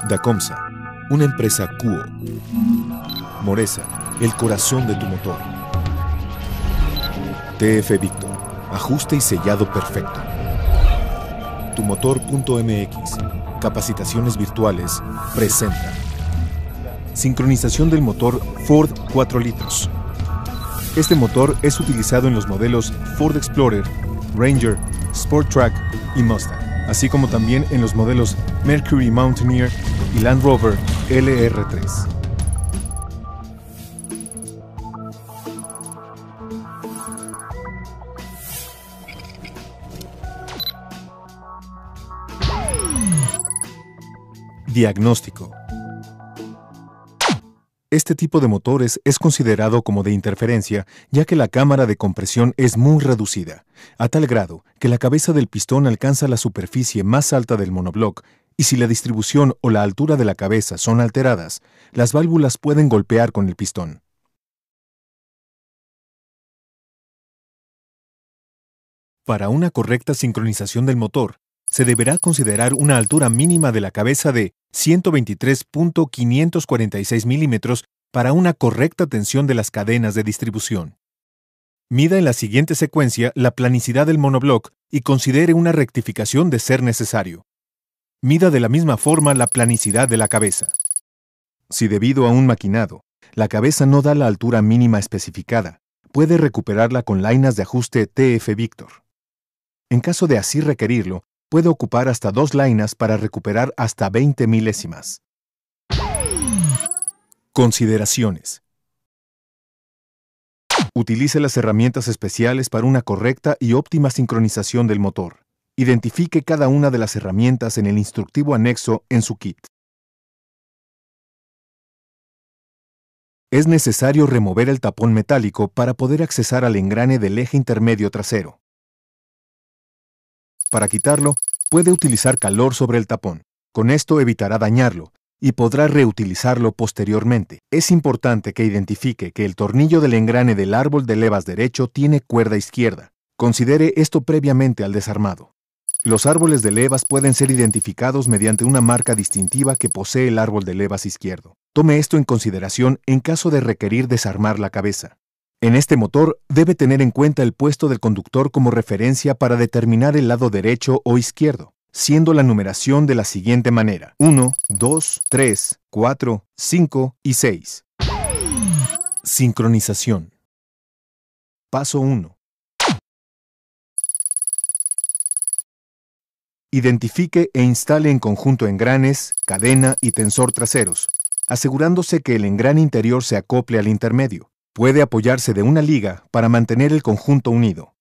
Dacomsa, una empresa Kuo. Moresa, el corazón de tu motor. TF Victor, ajuste y sellado perfecto. Tumotor.mx, capacitaciones virtuales, presenta. Sincronización del motor Ford 4 litros. Este motor es utilizado en los modelos Ford Explorer, Ranger, Sport Track y Mustang, así como también en los modelos Mercury Mountaineer y Land Rover LR3. Diagnóstico. Este tipo de motores es considerado como de interferencia, ya que la cámara de compresión es muy reducida, a tal grado que la cabeza del pistón alcanza la superficie más alta del monobloc, y si la distribución o la altura de la cabeza son alteradas, las válvulas pueden golpear con el pistón. Para una correcta sincronización del motor, se deberá considerar una altura mínima de la cabeza de 123.546 milímetros para una correcta tensión de las cadenas de distribución. Mida en la siguiente secuencia la planicidad del monobloc y considere una rectificación de ser necesario. Mida de la misma forma la planicidad de la cabeza. Si debido a un maquinado, la cabeza no da la altura mínima especificada, puede recuperarla con lainas de ajuste TF Victor. En caso de así requerirlo, puede ocupar hasta 2 lainas para recuperar hasta 20 milésimas. Consideraciones. Utilice las herramientas especiales para una correcta y óptima sincronización del motor. Identifique cada una de las herramientas en el instructivo anexo en su kit. Es necesario remover el tapón metálico para poder accesar al engrane del eje intermedio trasero. Para quitarlo, puede utilizar calor sobre el tapón. Con esto evitará dañarlo y podrá reutilizarlo posteriormente. Es importante que identifique que el tornillo del engrane del árbol de levas derecho tiene cuerda izquierda. Considere esto previamente al desarmado. Los árboles de levas pueden ser identificados mediante una marca distintiva que posee el árbol de levas izquierdo. Tome esto en consideración en caso de requerir desarmar la cabeza. En este motor debe tener en cuenta el puesto del conductor como referencia para determinar el lado derecho o izquierdo, siendo la numeración de la siguiente manera: 1, 2, 3, 4, 5 y 6. Sincronización. Paso 1. Identifique e instale en conjunto engranes, cadena y tensor traseros, asegurándose que el engrane interior se acople al intermedio. Puede apoyarse de una liga para mantener el conjunto unido.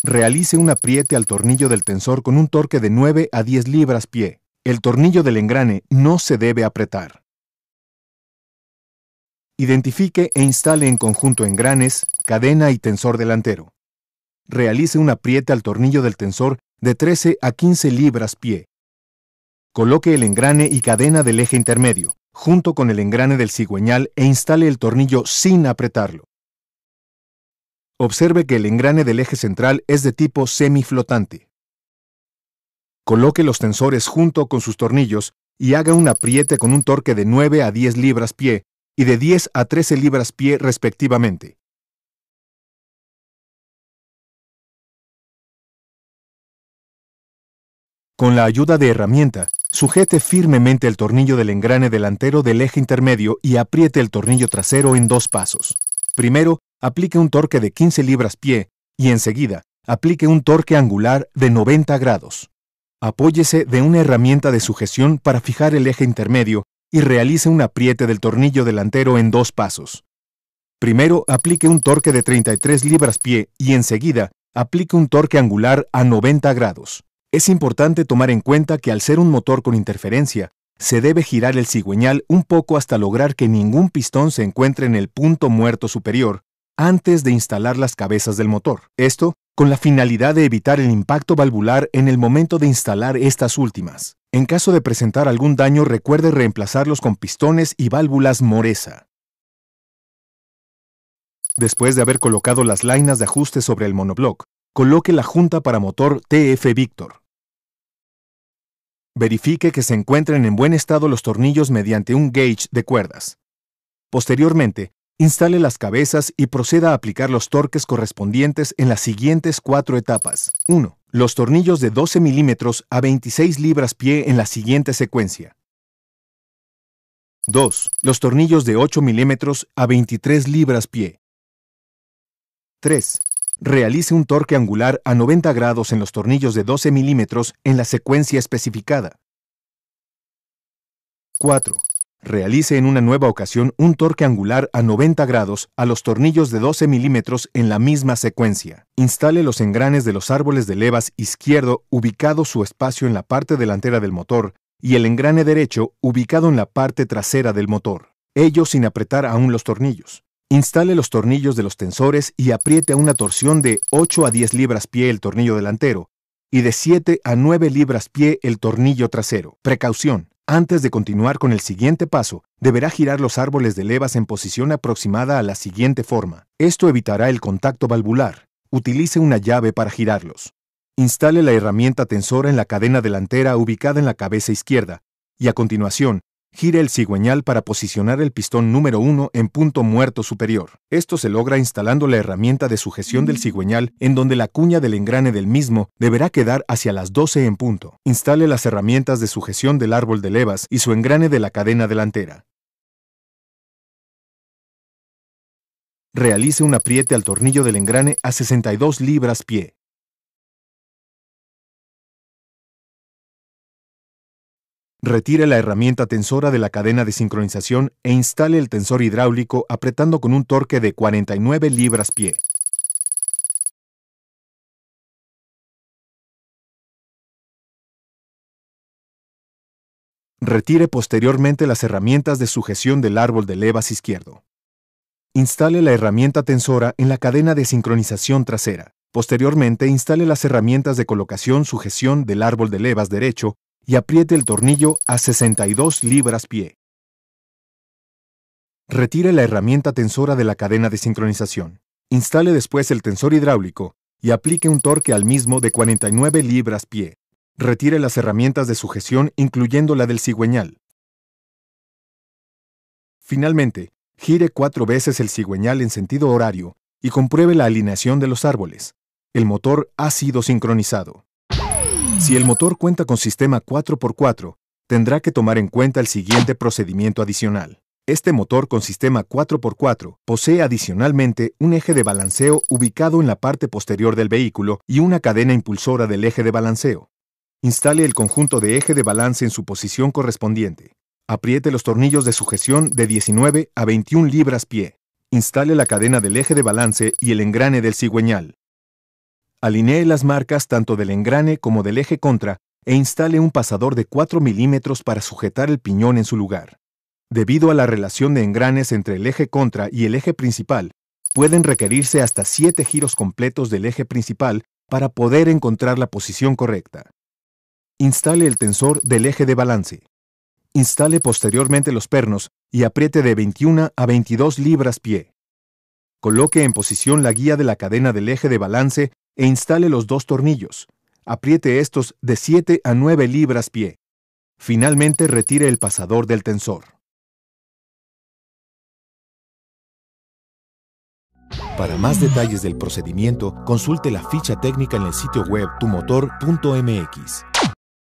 Realice un apriete al tornillo del tensor con un torque de 9 a 10 libras-pie. El tornillo del engrane no se debe apretar. Identifique e instale en conjunto engranes, cadena y tensor delantero. Realice un apriete al tornillo del tensor de 13 a 15 libras-pie. Coloque el engrane y cadena del eje intermedio, junto con el engrane del cigüeñal, e instale el tornillo sin apretarlo. Observe que el engrane del eje central es de tipo semiflotante. Coloque los tensores junto con sus tornillos y haga un apriete con un torque de 9 a 10 libras-pie y de 10 a 13 libras-pie respectivamente. Con la ayuda de herramienta, sujete firmemente el tornillo del engrane delantero del eje intermedio y apriete el tornillo trasero en 2 pasos. Primero, aplique un torque de 15 libras-pie y enseguida, aplique un torque angular de 90 grados. Apóyese de una herramienta de sujeción para fijar el eje intermedio y realice un apriete del tornillo delantero en 2 pasos. Primero, aplique un torque de 33 libras-pie y enseguida, aplique un torque angular a 90 grados. Es importante tomar en cuenta que al ser un motor con interferencia, se debe girar el cigüeñal un poco hasta lograr que ningún pistón se encuentre en el punto muerto superior antes de instalar las cabezas del motor. Esto con la finalidad de evitar el impacto valvular en el momento de instalar estas últimas. En caso de presentar algún daño, recuerde reemplazarlos con pistones y válvulas Moresa. Después de haber colocado las lainas de ajuste sobre el monobloc, Coloque la junta para motor TF Victor. Verifique que se encuentren en buen estado los tornillos mediante un gauge de cuerdas. Posteriormente, instale las cabezas y proceda a aplicar los torques correspondientes en las siguientes 4 etapas. 1. Los tornillos de 12 milímetros a 26 libras-pie en la siguiente secuencia. 2. Los tornillos de 8 milímetros a 23 libras-pie. 3. Realice un torque angular a 90 grados en los tornillos de 12 milímetros en la secuencia especificada. 4. Realice en una nueva ocasión un torque angular a 90 grados a los tornillos de 12 milímetros en la misma secuencia. Instale los engranes de los árboles de levas izquierdo ubicado su espacio en la parte delantera del motor y el engrane derecho ubicado en la parte trasera del motor, ello sin apretar aún los tornillos. Instale los tornillos de los tensores y apriete a una torsión de 8 a 10 libras-pie el tornillo delantero y de 7 a 9 libras-pie el tornillo trasero. Precaución. Antes de continuar con el siguiente paso, deberá girar los árboles de levas en posición aproximada a la siguiente forma. Esto evitará el contacto valvular. Utilice una llave para girarlos. Instale la herramienta tensora en la cadena delantera ubicada en la cabeza izquierda y a continuación, gire el cigüeñal para posicionar el pistón número 1 en punto muerto superior. Esto se logra instalando la herramienta de sujeción del cigüeñal en donde la cuña del engrane del mismo deberá quedar hacia las 12 en punto. Instale las herramientas de sujeción del árbol de levas y su engrane de la cadena delantera. Realice un apriete al tornillo del engrane a 62 libras-pie. Retire la herramienta tensora de la cadena de sincronización e instale el tensor hidráulico apretando con un torque de 49 libras-pie. Retire posteriormente las herramientas de sujeción del árbol de levas izquierdo. Instale la herramienta tensora en la cadena de sincronización trasera. Posteriormente, instale las herramientas de colocación-sujeción del árbol de levas derecho y apriete el tornillo a 62 libras-pie. Retire la herramienta tensora de la cadena de sincronización. Instale después el tensor hidráulico y aplique un torque al mismo de 49 libras-pie. Retire las herramientas de sujeción incluyendo la del cigüeñal. Finalmente, gire 4 veces el cigüeñal en sentido horario y compruebe la alineación de los árboles. El motor ha sido sincronizado. Si el motor cuenta con sistema 4x4, tendrá que tomar en cuenta el siguiente procedimiento adicional. Este motor con sistema 4x4 posee adicionalmente un eje de balanceo ubicado en la parte posterior del vehículo y una cadena impulsora del eje de balanceo. Instale el conjunto de eje de balance en su posición correspondiente. Apriete los tornillos de sujeción de 19 a 21 libras-pie. Instale la cadena del eje de balance y el engrane del cigüeñal. Alinee las marcas tanto del engrane como del eje contra e instale un pasador de 4 milímetros para sujetar el piñón en su lugar. Debido a la relación de engranes entre el eje contra y el eje principal, pueden requerirse hasta 7 giros completos del eje principal para poder encontrar la posición correcta. Instale el tensor del eje de balance. Instale posteriormente los pernos y apriete de 21 a 22 libras-pie. Coloque en posición la guía de la cadena del eje de balance e instale los 2 tornillos. Apriete estos de 7 a 9 libras-pie. Finalmente retire el pasador del tensor. Para más detalles del procedimiento, consulte la ficha técnica en el sitio web tumotor.mx.